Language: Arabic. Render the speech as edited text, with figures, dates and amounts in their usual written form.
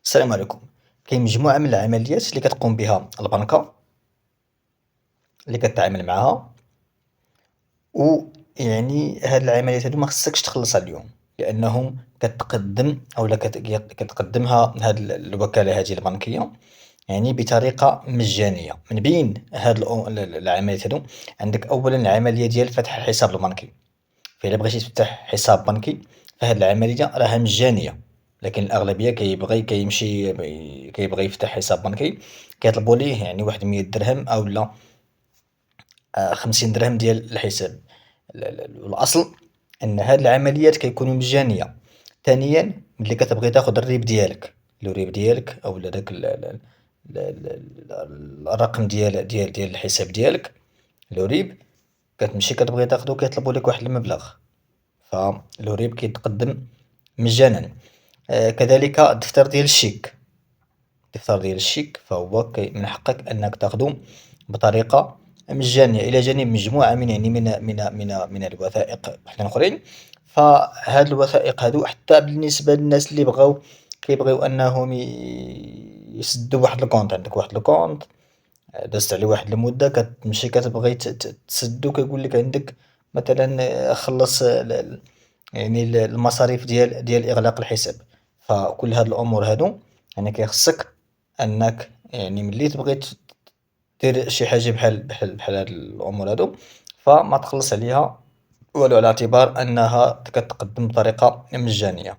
السلام عليكم. كاين مجموعة من العمليات اللي كتقوم بها البنكة اللي كتعامل معاها، ويعني هاد العمليات هادو ما خصكش تخلّصها اليوم، لأنهم كتقدّم أولا كتقدّمها هاد الوكالة هادي البنكية يعني بطريقة مجانية. من بين هاد العمليات هادو عندك أولًا العملية ديال فتح الحساب البنكي، فإلا بغيتي تفتح حساب بنكي فهاد العملية راها مجانية، لكن الأغلبية كيمشي كيبغي يفتح حساب بنكي كيطلبوا ليه يعني واحد 100 درهم أولا 50 درهم ديال الحساب. والأصل أن هاد العمليات كيكونوا مجانية. ثانيا ملي كتبغي تاخد الريب ديالك، الريب ديالك أولا داك الرقم ديال الحساب ديالك، الريب كتمشي كتبغي تاخدو كيطلبوا لك واحد المبلغ، فالوريب كيتقدم مجانا. كذلك الدفتر ديال الشيك، الدفتر ديال الشيك فهو من حقك أنك تاخدو بطريقة مجانية إلى جانب مجموعة من يعني من الوثائق وحدين أخرين. فهاد الوثائق هادو حتى بالنسبة للناس اللي كيبغيو أنهم يسدو واحد الكونت، عندك واحد الكونت دازت عليه واحد المدة كتمشي كتبغي تسدو كيقولك عندك مثلا خلص يعني المصاريف ديال إغلاق الحساب. فكل هاد الأمور هادو يعني كيخصك أنك يعني ملي تبغي دير شي حاجة بحال هاد الأمور هادو فما تخلص عليها والو، على اعتبار أنها كتقدم بطريقة مجانية.